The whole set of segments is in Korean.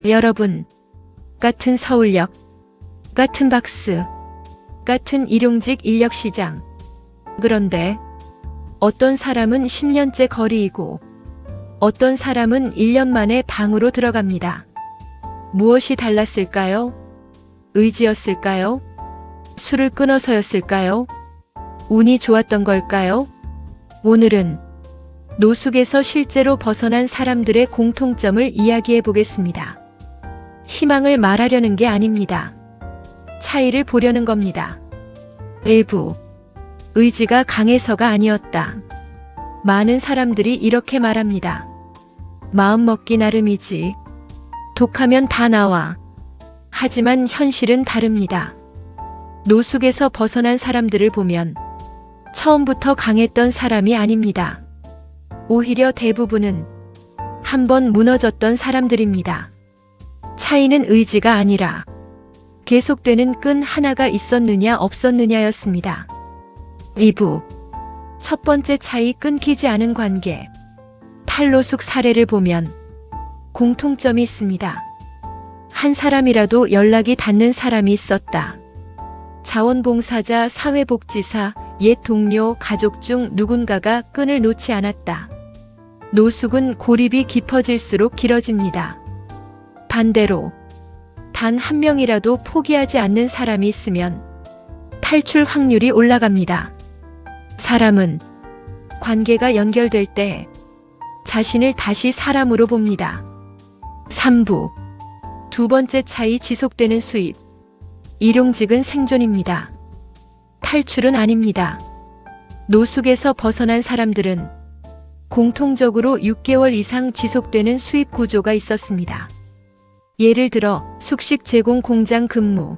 여러분, 같은 서울역, 같은 박스, 같은 일용직 인력시장. 그런데 어떤 사람은 10년째 거리이고 어떤 사람은 1년 만에 방으로 들어갑니다. 무엇이 달랐을까요? 의지였을까요? 술을 끊어서였을까요? 운이 좋았던 걸까요? 오늘은 노숙에서 실제로 벗어난 사람들의 공통점을 이야기해 보겠습니다. 희망을 말하려는 게 아닙니다. 차이를 보려는 겁니다. 일부, 의지가 강해서가 아니었다. 많은 사람들이 이렇게 말합니다. 마음먹기 나름이지. 독하면 다 나와. 하지만 현실은 다릅니다. 노숙에서 벗어난 사람들을 보면 처음부터 강했던 사람이 아닙니다. 오히려 대부분은 한번 무너졌던 사람들입니다. 차이는 의지가 아니라 계속되는 끈 하나가 있었느냐 없었느냐였습니다. 2부, 첫 번째 차이, 끊기지 않은 관계. 탈노숙 사례를 보면 공통점이 있습니다. 한 사람이라도 연락이 닿는 사람이 있었다. 자원봉사자, 사회복지사, 옛 동료, 가족 중 누군가가 끈을 놓지 않았다. 노숙은 고립이 깊어질수록 길어집니다. 반대로 단 한 명이라도 포기하지 않는 사람이 있으면 탈출 확률이 올라갑니다. 사람은 관계가 연결될 때 자신을 다시 사람으로 봅니다. 3부, 두 번째 차이, 지속되는 수입. 일용직은 생존입니다. 탈출은 아닙니다. 노숙에서 벗어난 사람들은 공통적으로 6개월 이상 지속되는 수입 구조가 있었습니다. 예를 들어 숙식 제공 공장 근무,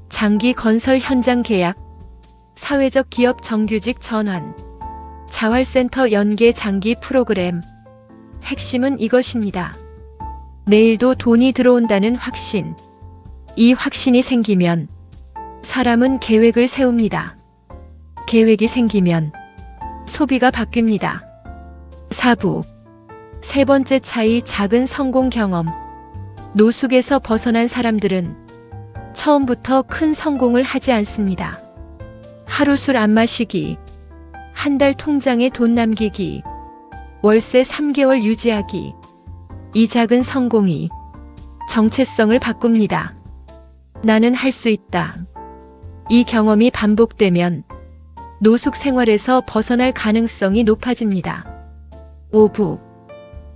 장기 건설 현장 계약, 사회적 기업 정규직 전환, 자활센터 연계 장기 프로그램. 핵심은 이것입니다. 내일도 돈이 들어온다는 확신. 이 확신이 생기면 사람은 계획을 세웁니다. 계획이 생기면 소비가 바뀝니다. 4부, 세 번째 차이, 작은 성공 경험. 노숙에서 벗어난 사람들은 처음부터 큰 성공을 하지 않습니다. 하루 술 안 마시기, 한 달 통장에 돈 남기기, 월세 3개월 유지하기. 이 작은 성공이 정체성을 바꿉니다. 나는 할 수 있다. 이 경험이 반복되면 노숙 생활에서 벗어날 가능성이 높아집니다. 5부,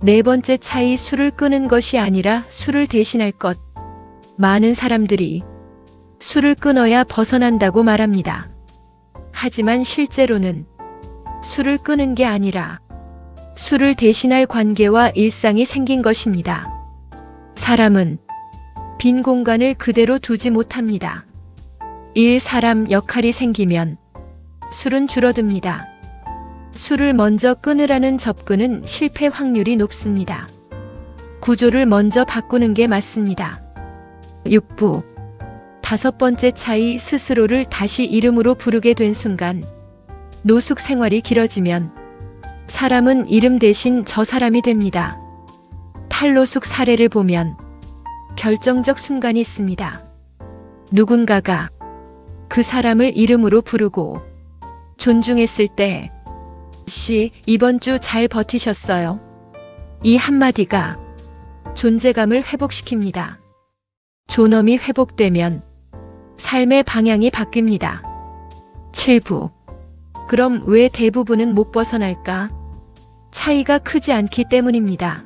네 번째 차이, 술을 끊은 것이 아니라 술을 대신할 것. 많은 사람들이 술을 끊어야 벗어난다고 말합니다. 하지만 실제로는 술을 끊은 게 아니라 술을 대신할 관계와 일상이 생긴 것입니다. 사람은 빈 공간을 그대로 두지 못합니다. 일, 사람, 역할이 생기면 술은 줄어듭니다. 술을 먼저 끊으라는 접근은 실패 확률이 높습니다. 구조를 먼저 바꾸는 게 맞습니다. 6부, 다섯 번째 차이, 스스로를 다시 이름으로 부르게 된 순간. 노숙 생활이 길어지면 사람은 이름 대신 저 사람이 됩니다. 탈노숙 사례를 보면 결정적 순간이 있습니다. 누군가가 그 사람을 이름으로 부르고 존중했을 때, 씨, 이번 주 잘 버티셨어요. 이 한마디가 존재감을 회복시킵니다. 존엄이 회복되면 삶의 방향이 바뀝니다. 7부, 그럼 왜 대부분은 못 벗어날까? 차이가 크지 않기 때문입니다.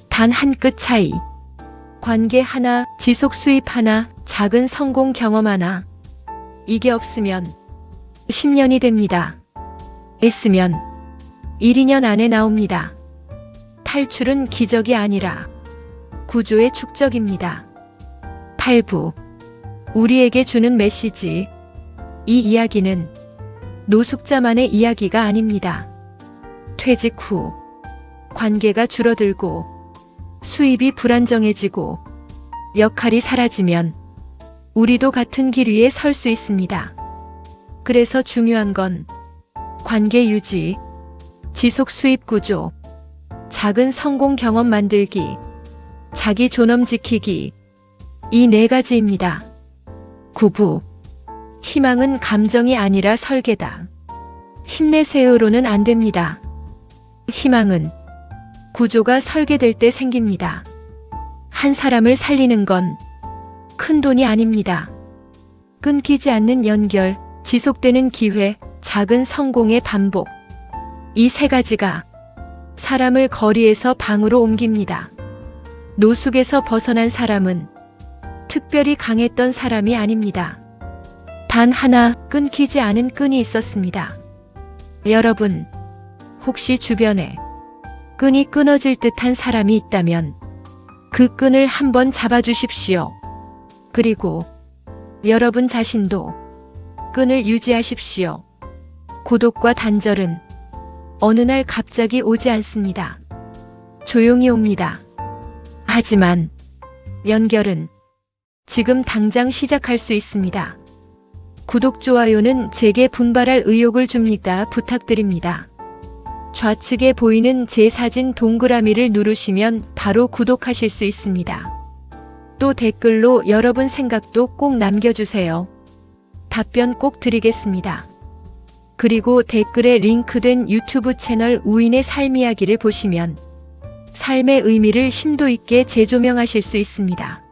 단 한 끗 차이. 관계 하나, 지속 수입 하나, 작은 성공 경험 하나. 이게 없으면 10년이 됩니다. 있으면 1, 2년 안에 나옵니다. 탈출은 기적이 아니라 구조의 축적입니다. 8부, 우리에게 주는 메시지. 이 이야기는 노숙자만의 이야기가 아닙니다. 퇴직 후 관계가 줄어들고 수입이 불안정해지고 역할이 사라지면 우리도 같은 길 위에 설 수 있습니다. 그래서 중요한 건 관계 유지, 지속 수입 구조, 작은 성공 경험 만들기. 자기 존엄 지키기. 이 네 가지입니다. 구부. 희망은 감정이 아니라 설계다. 힘내세요로는 안 됩니다. 희망은 구조가 설계될 때 생깁니다. 한 사람을 살리는 건 큰 돈이 아닙니다. 끊기지 않는 연결, 지속되는 기회, 작은 성공의 반복. 이 세 가지가 사람을 거리에서 방으로 옮깁니다. 노숙에서 벗어난 사람은 특별히 강했던 사람이 아닙니다. 단 하나 끊기지 않은 끈이 있었습니다. 여러분, 혹시 주변에 끈이 끊어질 듯한 사람이 있다면 그 끈을 한번 잡아주십시오. 그리고 여러분 자신도 끈을 유지하십시오. 고독과 단절은 어느 날 갑자기 오지 않습니다. 조용히 옵니다. 하지만 연결은 지금 당장 시작할 수 있습니다. 구독, 좋아요는 제게 분발할 의욕을 줍니다. 부탁드립니다. 좌측에 보이는 제 사진 동그라미를 누르시면 바로 구독하실 수 있습니다. 또 댓글로 여러분 생각도 꼭 남겨주세요. 답변 꼭 드리겠습니다. 그리고 댓글에 링크된 유튜브 채널 우인의 삶 이야기를 보시면 삶의 의미를 심도 있게 재조명하실 수 있습니다.